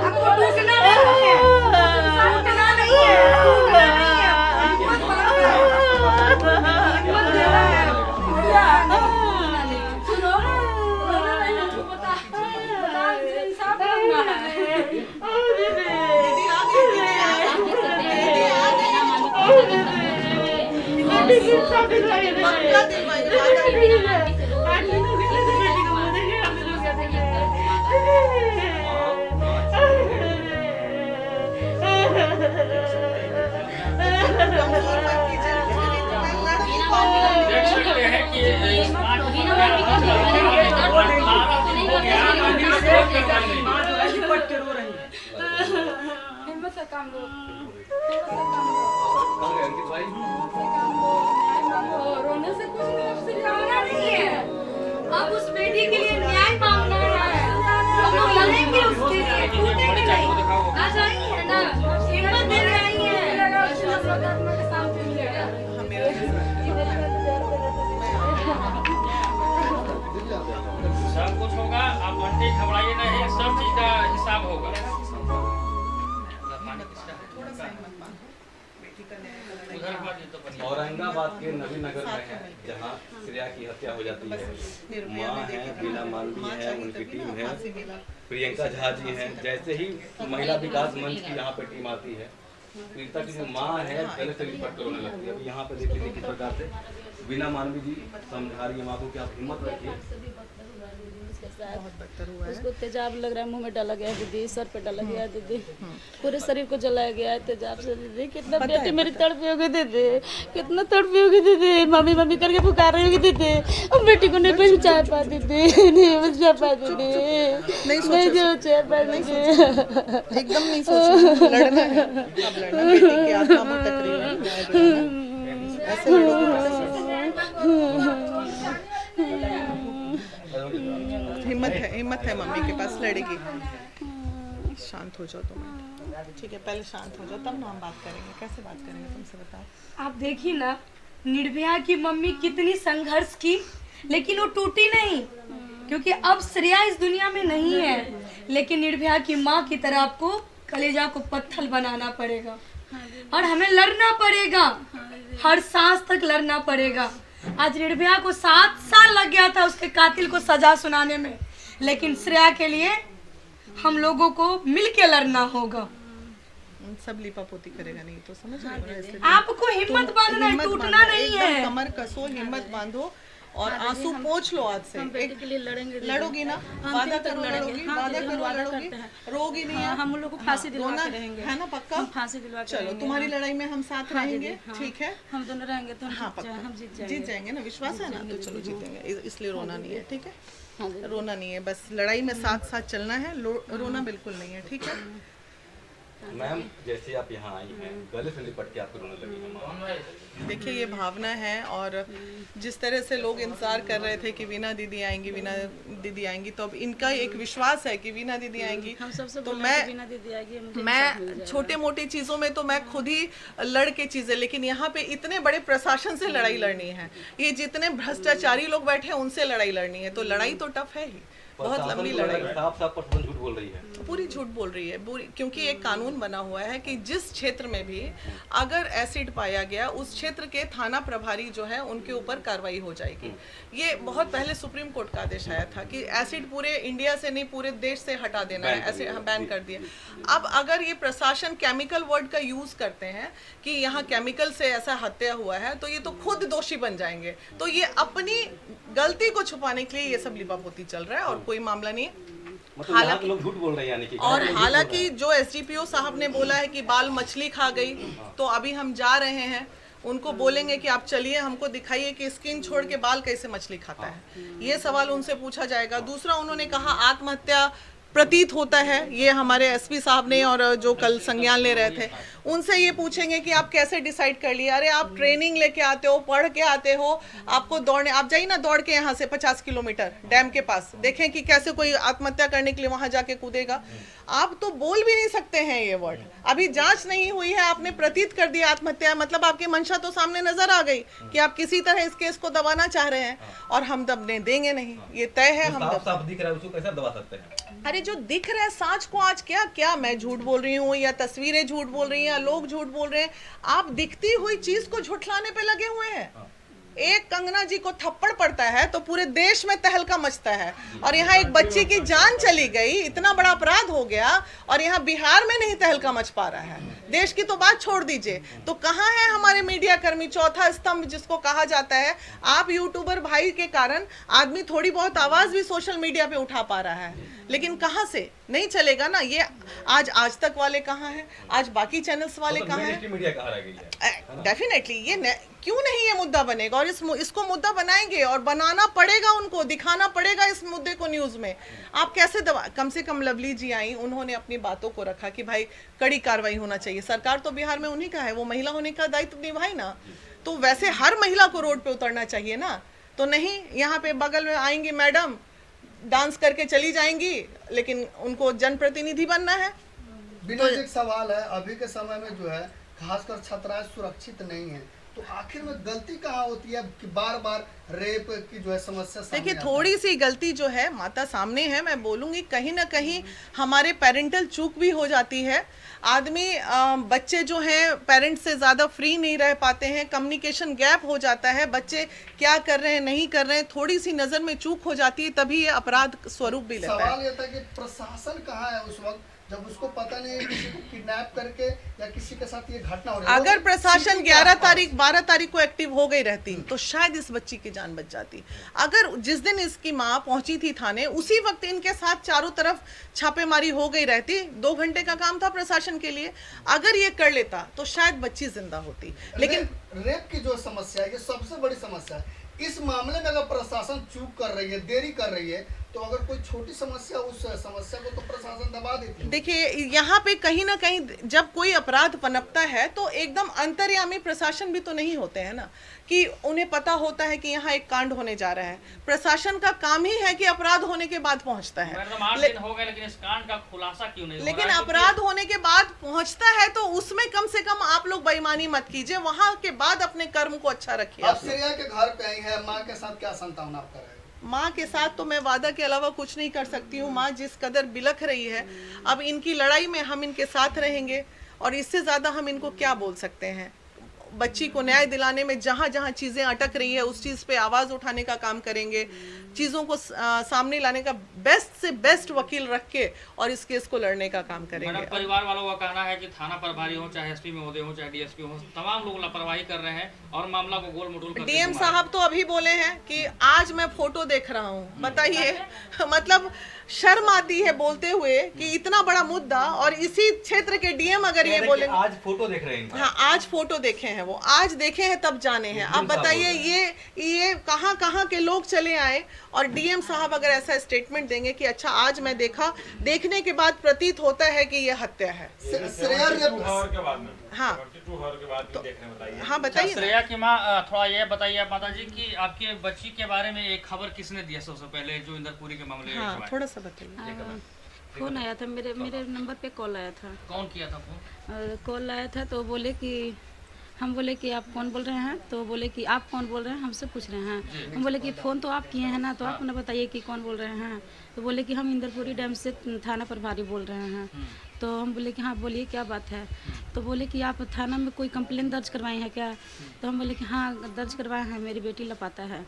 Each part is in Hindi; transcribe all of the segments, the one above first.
आपको टूटना नहीं है, टूटना नहीं है, टूटना नहीं है, हिम्मत देना है। सुनो, रोना नहीं है, बता इंसाफ करना है। देख सकते हैं कि हिम्मत से काम लो, रोने से कुछ सिखाना नहीं है। अब उस बेटी के लिए न्याय मांगना है, हम लोग लड़ेंगे उसके लिए, टूटेंगे नहीं। आ जाइए है ना, हिम्मत दे जाइए, शांति मिलेगा। सब कुछ होगा, आप अंटे घबराइए नहीं, सब चीज का हिसाब होगा। औरंगाबाद के नवीनगर में है जहां श्रेया की हत्या हो जाती है। माँ है, बीना मालवी है, उनकी टीम है, प्रियंका झा जी हैं। जैसे ही महिला विकास मंच की यहाँ पे टीम आती है, पीड़िता की जो माँ है गले से लिपट कर रोने लगती है। अभी यहाँ पे देखिए किस प्रकार से बीना मालवी जी समझा रही है माँ को कि आप हिम्मत रखिए। उसको तेजाब लग रहा है, मुंह में डाला गया है दीदी, सर पे डाला गया है दीदी, पूरे शरीर को जलाया गया है तेजाब से दीदी। कितना बेटी मेरी तड़पी होगी दीदी, कितना तड़पी होगी दीदी, मम्मी मम्मी करके पुकार रही होगी दीदी। अब बेटी को नहीं पहुँचा पा दीदी, नहीं पहुँचा पा दीदी, नहीं पहुँचा पा दीदी। एकदम नहीं सोचना, लड़ना है, अब लड़ना, बेटी की आत्मा भटक रही है, ऐसे हिम्मत है मम्मी के पास, लड़ेगी। शांत हो जाओ तुम, ठीक है, पहले शांत हो जाओ तब ना हम बात करेंगे। कैसे बात करेंगे तुमसे, बताओ। आप देखिए ना, निर्भया की मम्मी कितनी संघर्ष की, लेकिन वो टूटी नहीं, क्योंकि अब श्रेया इस दुनिया में नहीं है। लेकिन निर्भया की माँ की तरह आपको कलेजा को पत्थर बनाना पड़ेगा और हमें लड़ना पड़ेगा, हर सांस तक लड़ना पड़ेगा। आज निर्भया को 7 साल लग गया था उसके कातिल को सजा सुनाने में, लेकिन श्रेया के लिए हम लोगों को मिलके लड़ना होगा। सब लिपापोती करेगा नहीं तो समझ रहे हो, इसलिए आपको हिम्मत बांधना है, टूटना नहीं है। एकदम कमर कसो, हिम्मत बांधो और आंसू पोंछ लो आज से। बेटी के लिए लड़ेंगे, लड़ोगी ना, वादा करो लड़ोगी, वादा करो लड़ोगी, रोगी नहीं है। हम लोग को फांसी दिलवा के रहेंगे, है ना, पक्का फांसी दिलवा के चलो, तुम्हारी लड़ाई में हम साथ रहेंगे, ठीक है। हम दोनों रहेंगे तो हाँ पक्का, हम जीत जाएंगे ना, विश्वास है ना, तो चलो जीतेंगे, इसलिए रोना नहीं है, ठीक है, रोना नहीं है, बस लड़ाई में साथ साथ चलना है, रोना बिल्कुल नहीं है, ठीक है। मैम जैसे आप यहाँ आई हैं, गले से लिपट के आपको रोने लगी है माँ। देखिए ये भावना है, और जिस तरह से लोग इंतजार कर रहे थे कि वीना दीदी आएंगी, वीना दीदी आएंगी, तो अब इनका एक विश्वास है कि वीना दीदी आएंगी। हम सबसे तो मैं छोटे छोटे मोटी चीज़ों में तो मैं खुद ही लड़ के चीज़ें, लेकिन यहाँ पे इतने बड़े प्रशासन से लड़ाई लड़नी है, ये जितने भ्रष्टाचारी लोग बैठे हैं उनसे लड़ाई लड़नी है, तो लड़ाई तो टफ है ही, बहुत लंबी लड़ाई। साफ साफ पर झूठ बोल रही है, पूरी झूठ बोल रही है, क्योंकि एक कानून बना हुआ है कि जिस क्षेत्र में भी अगर एसिड पाया गया, उस क्षेत्र के थाना प्रभारी जो है उनके ऊपर कार्रवाई हो जाएगी। ये बहुत पहले सुप्रीम कोर्ट का आदेश आया था कि एसिड पूरे इंडिया से नहीं पूरे देश से हटा देना है, ऐसे बैन कर दिया। अब अगर ये प्रशासन केमिकल वर्ड का यूज करते हैं कि यहाँ केमिकल से ऐसा हत्या हुआ है, तो ये तो खुद दोषी बन जाएंगे। तो ये अपनी गलती को छुपाने के लिए ये सब लिपापोती चल रहा है, और कोई मामला नहीं है। मतलब यहाँ के लोग झूठ बोल रहे हैं यानी कि। और हालांकि जो एसडीपीओ साहब ने बोला है कि बाल मछली खा गई, तो अभी हम जा रहे हैं, उनको बोलेंगे कि आप चलिए, हमको दिखाइए कि स्किन छोड़ के बाल कैसे मछली खाता है, ये सवाल उनसे पूछा जाएगा। दूसरा उन्होंने कहा आत्महत्या प्रतीत होता है। ये हमारे एसपी साहब ने और जो कल संज्ञान ले रहे थे उनसे ये पूछेंगे कि आप कैसे डिसाइड कर लिए। अरे आप ट्रेनिंग लेके आते हो, पढ़ के आते हो, आपको दौड़ने, आप जाइए ना दौड़ के यहाँ से 50 किलोमीटर डैम के पास, देखें कि कैसे कोई आत्महत्या करने के लिए वहां जाके कूदेगा। आप तो बोल भी नहीं सकते हैं ये वर्ड। अभी जांच नहीं हुई है, आपने प्रतीत कर दिया आत्महत्या, मतलब आपकी मंशा तो सामने नजर आ गई कि आप किसी तरह इस केस को दबाना चाह रहे हैं और हम दबने देंगे नहीं, ये तय है। हम साफ साफ दिख रहा है, उसको कैसे दबा सकते हैं? अरे जो दिख रहा है सांच को आज क्या क्या मैं झूठ बोल रही हूँ या तस्वीरें झूठ बोल रही हैं या लोग झूठ बोल रहे हैं, आप दिखती हुई चीज को झुठलाने पे लगे हुए हैं। एक कंगना जी को थप्पड़ पड़ता है तो पूरे देश में तहलका मचता है, और यहाँ एक बच्ची की जान चली गई, इतना बड़ा अपराध हो गया, और यहाँ बिहार में नहीं तहलका मच पा रहा है। देश की तो बात छोड़ दीजिए, तो कहाँ है हमारे मीडिया कर्मी, चौथा स्तंभ जिसको कहा जाता है। आप यूट्यूबर भाई के कारण आदमी थोड़ी बहुत आवाज भी सोशल मीडिया पे उठा पा रहा है, लेकिन कहाँ से? नहीं चलेगा ना। ये आज तक वाले कहाँ हैं, आज बाकी चैनल्स वाले कहाँ हैं? मीडिया कहाँ रह गई है? डेफिनेटली ये क्यों नहीं ये मुद्दा बनेगा, और इसको मुद्दा बनाएंगे और बनाना पड़ेगा, उनको दिखाना पड़ेगा इस मुद्दे को न्यूज में। आप कैसे कम से कम लवली जी आई, उन्होंने अपनी बातों को रखा कि भाई कड़ी कार्रवाई होना चाहिए। सरकार तो बिहार में उन्हीं का है, वो महिला होने का दायित्व निभाई ना, तो वैसे हर महिला को रोड पे उतरना चाहिए ना। तो नहीं, यहाँ पे बगल में आएंगी मैडम, डांस करके चली जाएंगी, लेकिन उनको जनप्रतिनिधि बनना है। बिना एक सवाल है, अभी के समय में जो है खासकर छात्राएं सुरक्षित नहीं है, तो आखिर में गलती कहाँ होती है कि बार बार रेप की जो है समस्या सामने देखिए, आती है? थोड़ी सी गलती जो है माता सामने है, मैं बोलूंगी कहीं ना कहीं हमारे पेरेंटल चूक भी हो जाती है। आदमी बच्चे जो हैं पेरेंट्स से ज़्यादा फ्री नहीं रह पाते हैं, कम्युनिकेशन गैप हो जाता है, बच्चे क्या कर रहे हैं नहीं कर रहे हैं, थोड़ी सी नज़र में चूक हो जाती है, तभी ये अपराध स्वरूप भी लेता है। सवाल ये था कि प्रशासन कहाँ है उस वक्त जब उसको पता नहीं है किसी को किडनैप करके या किसी के साथ ये घटना हो रही है। अगर प्रशासन 11 तारीख 12 तारीख को एक्टिव हो गई रहती तो शायद इस बच्ची की जान बच जाती। अगर जिस दिन इसकी माँ पहुंची थी थाने, उसी वक्त इनके साथ चारों तरफ छापेमारी हो गई रहती, 2 घंटे का काम था प्रशासन के लिए, अगर ये कर लेता तो शायद बच्ची जिंदा होती। लेकिन रेप की जो समस्या है ये सबसे बड़ी समस्या है। इस मामले में अगर प्रशासन चूक कर रही है, देरी कर रही है, तो अगर कोई छोटी समस्या, उस समस्या को तो प्रशासन दबा देती है। देखिए, यहाँ पे कहीं ना कहीं जब कोई अपराध पनपता है तो एकदम अंतर्यामी प्रशासन भी तो नहीं होते हैं ना, कि उन्हें पता होता है कि यहाँ एक कांड होने जा रहा है। प्रशासन का काम ही है कि अपराध होने के बाद पहुँचता है। मैडम 8 दिन हो गए, लेकिन इस कांड का खुलासा क्यों नहीं हो लेकिन रहा है? अपराध होने के बाद पहुंचता है तो उसमें कम से कम आप लोग बेईमानी मत कीजिए, वहां के बाद अपने कर्म को अच्छा रखिए। आप श्रेया के घर पे आई है, माँ के साथ क्या संतावना आप कर रहे हो? माँ के साथ तो मैं वादा के अलावा कुछ नहीं कर सकती हूँ। माँ जिस कदर बिलख रही है, अब इनकी लड़ाई में हम इनके साथ रहेंगे, और इससे ज़्यादा हम इनको क्या बोल सकते हैं। बच्ची को न्याय दिलाने में जहाँ जहाँ चीज़ें अटक रही है उस चीज़ पे आवाज़ उठाने का काम करेंगे, चीज़ों को सामने लाने का बेस्ट से बेस्ट वकील रख के और इस केस को लड़ने का काम करेंगे। मैडम, परिवार वालों का कहना है कि थाना प्रभारी हो, चाहे एसपी महोदय हो, चाहे डीएसपी हो, तमाम लोग लापरवाही कर रहे हैं और मामला को गोल मटोल करके डीएम घुमा रहे हैं। साहब तो अभी बोले हैं कि आज मैं फोटो देख रहा हूँ। बताइए, मतलब शर्म आती है बोलते हुए कि इतना बड़ा मुद्दा, और इसी क्षेत्र के डीएम अगर ये बोले आज फोटो देख रहे हैं। हाँ, आज फोटो देखे हैं, वो आज देखे हैं तब जाने हैं। अब बताइए ये कहाँ के लोग चले आए, और डीएम साहब अगर ऐसा स्टेटमेंट देंगे कि अच्छा आज मैं देखा, देखने के बाद प्रतीत होता है कि ये हत्या है। श्रेया रेप हाँ हाँ, बताइए। श्रेया की माँ, थोड़ा ये बताइए आप माता जी कि आपके बच्ची के बारे में एक खबर किसने दिया सबसे पहले, जो इंदरपुरी के मामले में? हाँ, थोड़ा सा बताइए। फोन आया था, मेरे नंबर पे कॉल आया था। कौन किया था फोन? कॉल आया था तो बोले कि हम बोले कि आप कौन बोल रहे हैं, तो बोले कि आप कौन बोल रहे हैं, हमसे पूछ रहे हैं। हम बोले कि फ़ोन तो आप किए हैं ना, तो आप उन्हें बताइए कि कौन बोल रहे हैं। तो बोले कि हम इंदरपुरी डैम से थाना प्रभारी बोल रहे हैं। तो हम बोले कि हाँ बोलिए क्या बात है। तो बोले कि आप थाना में कोई कंप्लेंट दर्ज करवाए हैं क्या। तो हम बोले कि हाँ दर्ज करवाए हैं, मेरी बेटी लापता है।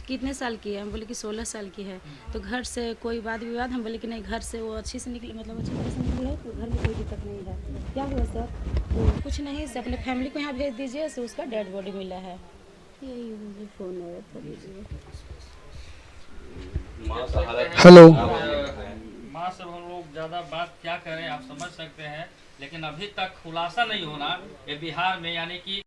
कितने साल की है। हम बोले कि 16 साल की है। तो घर से कोई वाद विवाद। हम बोले कि नहीं, घर से वो अच्छी से निकली, मतलब अच्छी तरह से निकली है, तो घर में कोई दिक्कत नहीं है। क्या हुआ सर? तो कुछ नहीं, से अपने फैमिली को यहाँ भेज दीजिए, से उसका डेड बॉडी मिला है। यही मुझे फ़ोन आया था। हेलो। माँ से हम लोग ज़्यादा बात क्या करें, आप समझ सकते हैं, लेकिन अभी तक खुलासा नहीं होना ये बिहार में, यानी कि